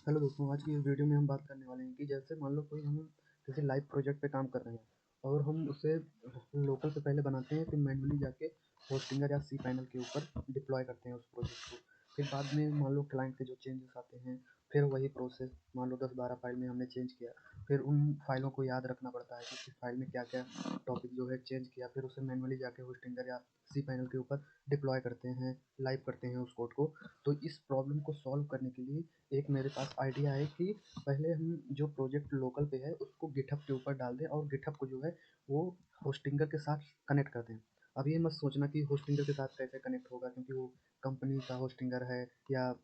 Hello दोस्तों, आज की इस वीडियो में हम बात करने वाले हैं कि जैसे मान लो कोई हम किसी लाइव प्रोजेक्ट पे काम कर रहे हैं और हम उसे लोकल पे पहले बनाते हैं, फिर मैन्युअली जाके होस्टिंगर या सी पैनल के ऊपर डिप्लॉय करते हैं उस प्रोजेक्ट को। फिर बाद में मान लो क्लाइंट के जो चेंजेस आते हैं, फिर वही प्रोसेस मान लो 10-12 फाइल में हमने चेंज किया, फिर उन फाइलों को याद रखना पड़ता है कि किस फाइल में क्या क्या टॉपिक जो है चेंज किया, फिर उसे मैन्युअली जाके होस्टिंगर या सी पैनल के ऊपर डिप्लॉय करते हैं, लाइव करते हैं उस कोड को। तो इस प्रॉब्लम को सॉल्व करने के लिए एक मेरे पास आइडिया है कि पहले हम जो प्रोजेक्ट लोकल पे है उसको गिटहब के ऊपर डाल दें और गिटहब को जो है वो होस्टिंगर के साथ कनेक्ट कर दें। अब ये मत सोचना कि होस्टिंगर के साथ कैसे कनेक्ट होगा, क्योंकि वो कंपनी का होस्टिंगर है या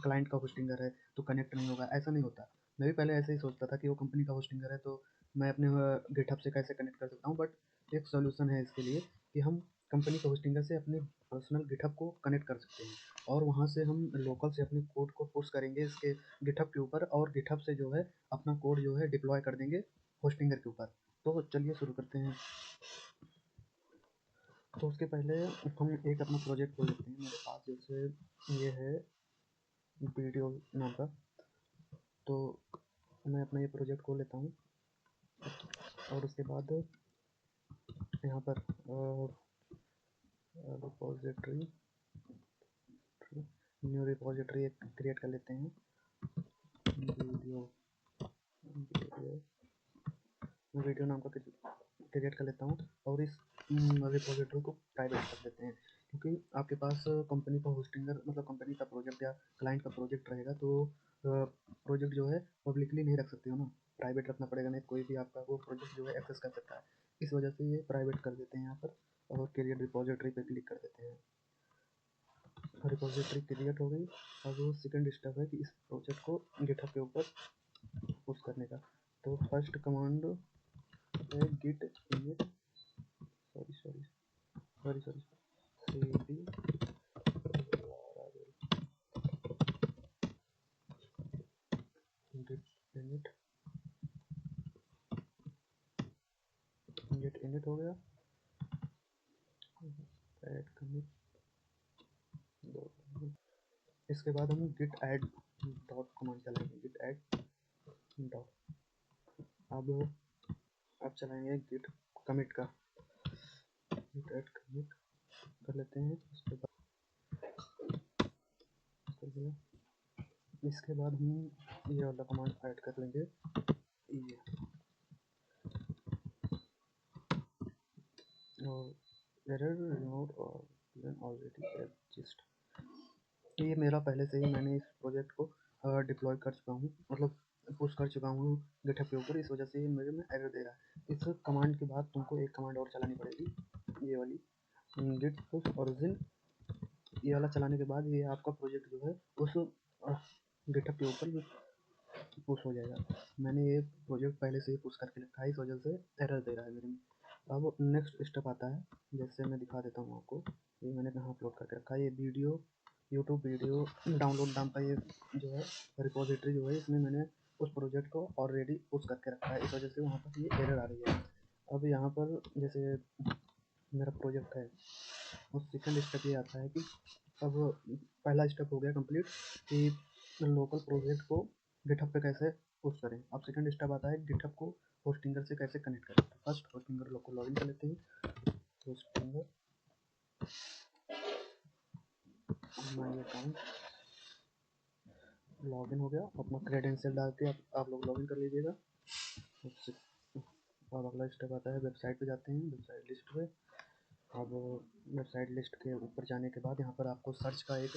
क्लाइंट का होस्टिंगर है तो कनेक्ट नहीं होगा, ऐसा नहीं होता। मैं भी पहले ऐसे ही सोचता था कि वो कंपनी का होस्टिंगर है तो मैं अपने गिटहब से कैसे कनेक्ट कर सकता हूँ, बट एक सोल्यूशन है इसके लिए कि हम कंपनी के होस्टिंगर से अपने पर्सनल गिटहब को कनेक्ट कर सकते हैं और वहाँ से हम लोकल से अपने कोड को पुश करेंगे इसके गिटहब के ऊपर और गिटहब से जो है अपना कोड जो है डिप्लॉय कर देंगे होस्टिंगर के ऊपर। तो चलिए शुरू करते हैं। तो उसके पहले हम एक अपना प्रोजेक्ट खोल लेते हैं। मेरे पास जैसे ये है वीडियो नाम का, तो मैं अपना ये प्रोजेक्ट खोल लेता हूँ और उसके बाद यहाँ पर रिपोजिटरी न्यू रिपोजिटरी एक क्रिएट कर लेते हैं। वीडियो वीडियो नाम का क्रिएट कर लेता हूँ और इस रिपोजिटरी को प्राइवेट कर देते हैं, क्योंकि आपके पास कंपनी का होस्टिंगर मतलब कंपनी का प्रोजेक्ट या क्लाइंट का प्रोजेक्ट रहेगा तो प्रोजेक्ट जो है पब्लिकली नहीं रख सकते हो ना, प्राइवेट रखना पड़ेगा, नहीं कोई भी आपका वो प्रोजेक्ट जो है एक्सेस कर सकता है। इस वजह से ये प्राइवेट कर देते हैं यहाँ पर और क्रिएट रिपोजिटरी पे क्लिक कर देते हैं। रिपोजिटरी क्रिएट हो गई। अब वो सेकंड स्टेप है कि इस प्रोजेक्ट को गिटहब के ऊपर पुश करने का। तो फर्स्ट कमांड है git init cd git init हो गया। ऐड कमिट इसके बाद हम गिट ऐड डॉट कमांड चलाएंगे, गिट ऐड डॉट। अब चलाएंगे गिट कमिट का, गिट ऐड कमिट कर लेते हैं। इसके बाद हम ये वाला कमांड ऐड कर लेंगे, ये और एरर रिमूव और ऑलरेडी एग्जिस्ट। ये मेरा पहले से ही मैंने इस प्रोजेक्ट को डिप्लॉय कर चुका हूँ, मतलब पुश कर चुका हूँ गिटहब के ऊपर, इस वजह से ये मेरे में एरर दे रहा है। इस कमांड के बाद तुमको एक कमांड और चलानी पड़ेगी, ये वाली गिट पुश ओरिजिन। ये वाला चलाने के बाद ये आपका प्रोजेक्ट जो है उस गिटहब के ऊपर पुश हो जाएगा। मैंने ये प्रोजेक्ट पहले से ही पुश करके रखा है, इस वजह से एरर दे रहा है मेरे में। अब नेक्स्ट स्टेप आता है, जैसे मैं दिखा देता हूँ आपको। ये मैंने कहाँ अपलोड करके रखा है, ये वीडियो यूट्यूब वीडियो डाउनलोड नाम का ये जो है रिपोजिटरी जो है, इसमें मैंने उस प्रोजेक्ट को ऑलरेडी पुश करके रखा है, इस वजह से वहाँ पर ये एरर आ रही है। अब यहाँ पर जैसे मेरा प्रोजेक्ट है और सेकंड स्टेप ये आता है कि अब पहला स्टेप हो गया कंप्लीट कि लोकल प्रोजेक्ट को गिटहब पे कैसे पुश करें। अब सेकंड स्टेप आता है गिटहब को होस्टिंगर से कैसे कनेक्ट करें। तो फर्स्ट होस्टिंगर को लॉगिन कर लेते हैं। होस्टिंगर माई अकाउंट लॉगिन हो गया, अपना क्रेडेंशियल डाल के आप लोग लॉगिन कर लीजिएगा। अब अगला स्टेप आता है वेबसाइट पे जाते हैं, वेबसाइट लिस्ट पे। अब वेबसाइट लिस्ट के ऊपर जाने के बाद यहाँ पर आपको सर्च का एक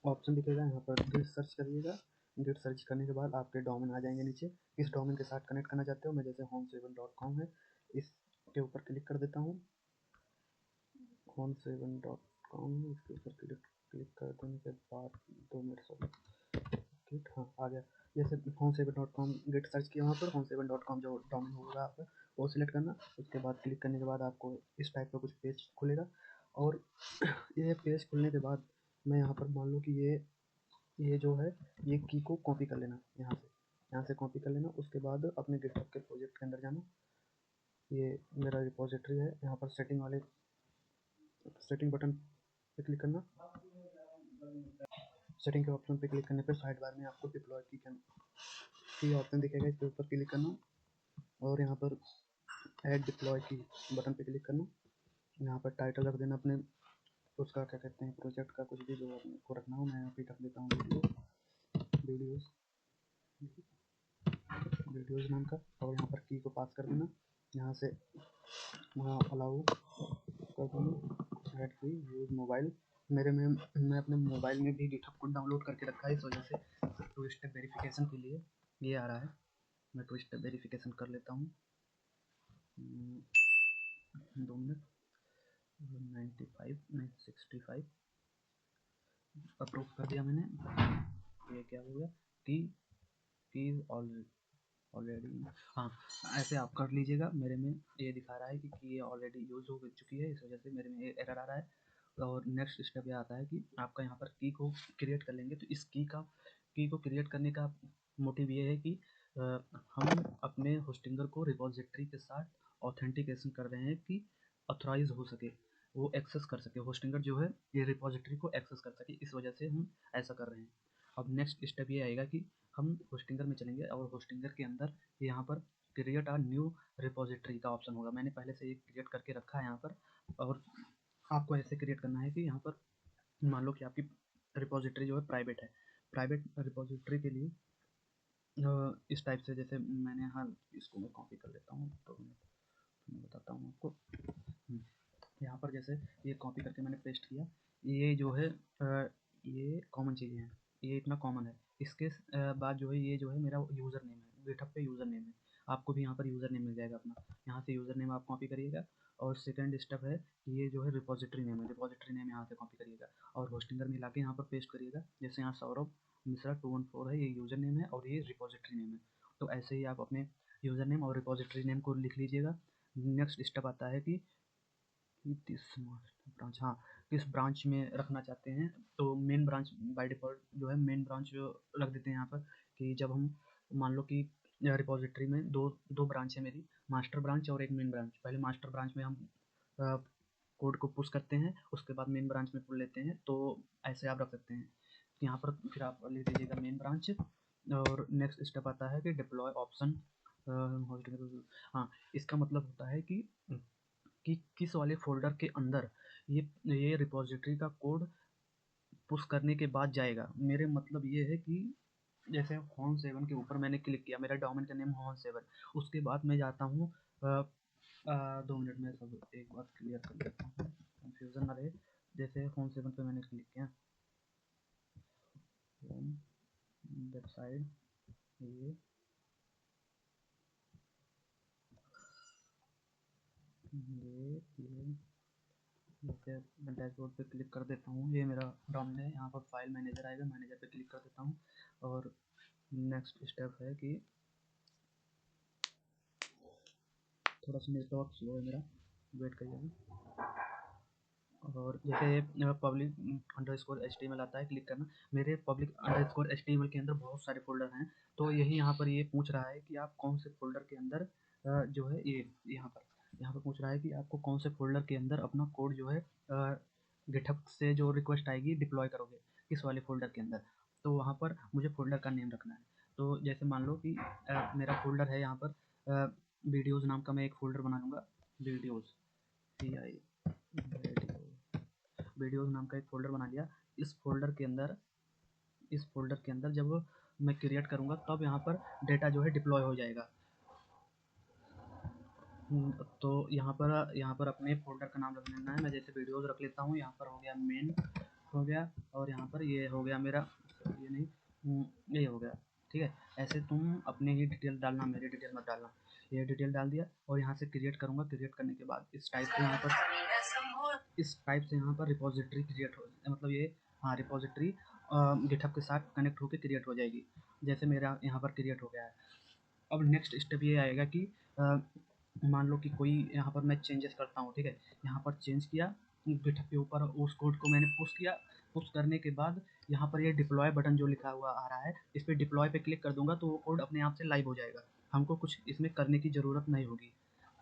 ऑप्शन दिखेगा, यहाँ पर गिट सर्च करिएगा। गिट सर्च करने के बाद आपके डोमेन आ जाएंगे नीचे, किस डोमेन के साथ कनेक्ट करना चाहते हो। मैं जैसे home7.com है, इसके ऊपर क्लिक कर देता हूँ। home7.com इसके ऊपर क्लिक कर देने के बाद 2 मिनट सॉरी गिट, हाँ आ गया। जैसे home7.com गिट सर्च किया, वहाँ पर home7.com जो डोमेन होगा आपका वो सिलेक्ट करना। उसके बाद क्लिक करने के बाद आपको इस टाइप का कुछ पेज खुलेगा और ये पेज खुलने के बाद मैं यहाँ पर मान लो कि ये जो है ये की को कॉपी कर लेना, यहाँ से कॉपी कर लेना। उसके बाद अपने गिटहब के प्रोजेक्ट के अंदर जाना, ये मेरा रिपोजिटरी है, यहाँ पर सेटिंग बटन पे क्लिक करना। सेटिंग के ऑप्शन पे क्लिक करने पर साइड बार में आपको डिप्लॉय की ऑप्शन दिखेगा, इसके ऊपर क्लिक करना और यहाँ पर ऐड डिप्लॉय की बटन पे क्लिक करना। यहाँ पर टाइटल रख देना अपने उसका, क्या कहते हैं, प्रोजेक्ट का कुछ भी जो आपको रखना हो। मैं यहाँ पे रख देता हूँ वीडियोज़ नाम का, और यहाँ पर की को पास कर देना। यहाँ से वहाँ अलाउ कर दूँगा ऐड की यूज़ मोबाइल। मैं अपने मोबाइल में भी गिटहब को डाउनलोड करके रखा है, इस वजह से टू स्टेप वेरिफिकेशन के लिए ये आ रहा है। मैं टू स्टेप वेरिफिकेशन कर लेता हूँ। 2 मिनट। 965 अप्रूव कर दिया मैंने। ये क्या हो गया कि ऑलरेडी, हाँ ऐसे आप कर लीजिएगा। मेरे में ये दिखा रहा है कि ये ऑलरेडी यूज़ हो चुकी है, इस वजह से मेरे में एरर आ रहा है। और नेक्स्ट स्टेप ये आता है कि आपका यहाँ पर की को क्रिएट कर लेंगे। तो इस की को क्रिएट करने का मोटिव ये है कि हम अपने होस्टिंगर को रिपॉजिटरी के साथ ऑथेंटिकेशन कर रहे हैं कि ऑथराइज हो सके, वो एक्सेस कर सके, होस्टिंगर जो है ये रिपॉजिटरी को एक्सेस कर सके, इस वजह से हम ऐसा कर रहे हैं। अब नेक्स्ट स्टेप ये आएगा कि हम होस्टिंगर में चलेंगे और होस्टिंगर के अंदर यहाँ पर क्रिएट अ न्यू रिपॉजिटरी का ऑप्शन होगा। मैंने पहले से ये क्रिएट करके रखा है यहाँ पर, और आपको ऐसे क्रिएट करना है कि यहाँ पर मान लो कि आपकी रिपॉजिटरी जो है प्राइवेट है। प्राइवेट रिपॉजिटरी के लिए इस टाइप से, जैसे मैंने, हाँ इसको मैं कॉपी कर लेता हूँ तो मैं बताता हूँ आपको। यहाँ पर जैसे ये कॉपी करके मैंने पेस्ट किया, ये जो है ये कॉमन चीज़ें हैं, ये इतना कॉमन है। इसके बाद जो है ये जो है मेरा यूज़र नेम है, गिटहब पे यूज़र नेम है। आपको भी यहाँ पर यूज़र नेम मिल जाएगा अपना, यहाँ से यूज़र नेम आप कॉपी करिएगा। और सेकंड स्टेप है कि ये जो है रिपॉजिटरी नेम है, रिपॉजिटरी नेम यहाँ से कॉपी करिएगा और होस्टिंगर में लाके यहाँ पर पेस्ट करिएगा। जैसे यहाँ सौरभ मिश्रा 214 है, ये यूज़र नेम है और ये रिपॉजिटरी नेम है। तो ऐसे ही आप अपने यूज़र नेम और रिपॉजिटरी नेम को लिख लीजिएगा। नेक्स्ट स्टेप आता है कि किस ब्रांच, हाँ किस ब्रांच में रखना चाहते हैं। तो मेन ब्रांच बाय डिफ़ॉल्ट जो है मेन ब्रांच रख देते हैं यहाँ पर, कि जब हम मान लो कि रिपॉजिटरी में दो ब्रांच है मेरी, मास्टर ब्रांच और एक मेन ब्रांच। पहले मास्टर ब्रांच में हम कोड को पुश करते हैं, उसके बाद मेन ब्रांच में पुल लेते हैं। तो ऐसे आप रख सकते हैं। यहाँ पर फिर आप ले लीजिएगा मेन ब्रांच। और नेक्स्ट स्टेप आता है कि डिप्लॉय ऑप्शन। हाँ, इसका मतलब होता है कि किस वाले फ़ोल्डर के अंदर ये रिपॉजिटरी का कोड पुश करने के बाद जाएगा। मेरे मतलब ये है कि जैसे हॉर्न 7 के ऊपर मैंने क्लिक किया, मेरा डोमेन का नेम हॉर्न 7, उसके बाद मैं जाता हूँ 2 मिनट में सब एक बार क्लियर कर लेता हूँ, कंफ्यूजन ना रहे। जैसे हॉर्न 7 पे मैंने क्लिक किया, होम वेबसाइट, ये जैसे मैं डैशबोर्ड पे क्लिक कर देता हूँ, ये मेरा डोमेन है। यहाँ पर फाइल मैनेजर आएगा, मैनेजर पे क्लिक कर देता हूँ। और नेक्स्ट स्टेप है कि थोड़ा सा नेटवर्क स्लो है मेरा, वेट करिएगा। और जैसे पब्लिक अंडरस्कोर HTML आता है, क्लिक करना। मेरे पब्लिक अंडरस्कोर HTML के अंदर बहुत सारे फोल्डर हैं, तो यही यहाँ पर ये पूछ रहा है कि आप कौन से फोल्डर के अंदर जो है ये यहाँ पर पूछ रहा है कि आपको कौन से फोल्डर के अंदर अपना कोड जो है गिटहब से जो रिक्वेस्ट आएगी डिप्लॉय करोगे, किस वाले फोल्डर के अंदर। तो वहाँ पर मुझे फोल्डर का नेम रखना है। तो जैसे मान लो कि मेरा फोल्डर है यहाँ पर वीडियोज़ नाम का, मैं एक फ़ोल्डर बना लूँगा, वीडियोज़ वीडियोज़ नाम का एक फ़ोल्डर बना लिया। इस फ़ोल्डर के अंदर जब मैं क्रिएट करूँगा तब यहाँ पर डेटा जो है डिप्लॉय हो जाएगा। तो यहाँ पर अपने फ़ोल्डर का नाम रख लेना है। मैं जैसे वीडियोज़ रख लेता हूँ, यहाँ पर हो गया मेन हो गया, और यहाँ पर ये हो गया मेरा, ये नहीं ये हो गया, ठीक है। ऐसे तुम अपने ही डिटेल डालना, मेरी डिटेल मत डालना। ये डिटेल डाल दिया और यहाँ से क्रिएट करूँगा। क्रिएट करने के बाद इस टाइप से यहाँ पर रिपॉजिटरी क्रिएट हो, मतलब ये, हाँ रिपॉजिटरी गिटहब के साथ कनेक्ट होकर क्रिएट हो जाएगी। जैसे मेरा यहाँ पर क्रिएट हो गया है। अब नेक्स्ट स्टेप ये आएगा कि मान लो कि कोई यहाँ पर मैं चेंजेस करता हूँ, ठीक है। यहाँ पर चेंज किया गिटहब के ऊपर, उस कोड को मैंने पुश किया। पुश करने के बाद यहाँ पर ये डिप्लॉय बटन जो लिखा हुआ आ रहा है, इस पर डिप्लॉय पे क्लिक कर दूंगा तो वो कोड अपने आप से लाइव हो जाएगा। हमको कुछ इसमें करने की ज़रूरत नहीं होगी।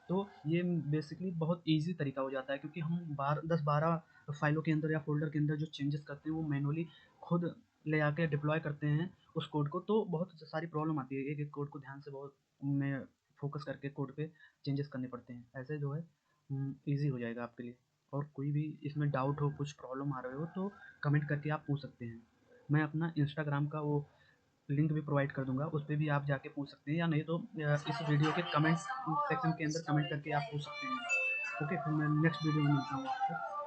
तो ये बेसिकली बहुत ईजी तरीका हो जाता है, क्योंकि हम 10-12 फाइलों के अंदर या फोल्डर के अंदर जो चेंजेस करते हैं वो मैनुअली खुद ले आके डिप्लॉय करते हैं उस कोड को, तो बहुत सारी प्रॉब्लम आती है। एक-एक कोड को ध्यान से बहुत में फ़ोकस करके कोड पे चेंजेस करने पड़ते हैं। ऐसे जो है ईज़ी हो जाएगा आपके लिए। और कोई भी इसमें डाउट हो, कुछ प्रॉब्लम आ रहे हो, तो कमेंट करके आप पूछ सकते हैं। मैं अपना इंस्टाग्राम का वो लिंक भी प्रोवाइड कर दूँगा, उस पे भी आप जाके पूछ सकते हैं, या नहीं तो इस वीडियो के कमेंट सेक्शन के अंदर कमेंट करके आप पूछ सकते हैं। ओके, फिर मैं नेक्स्ट वीडियो में मिलता हूँ आपसे।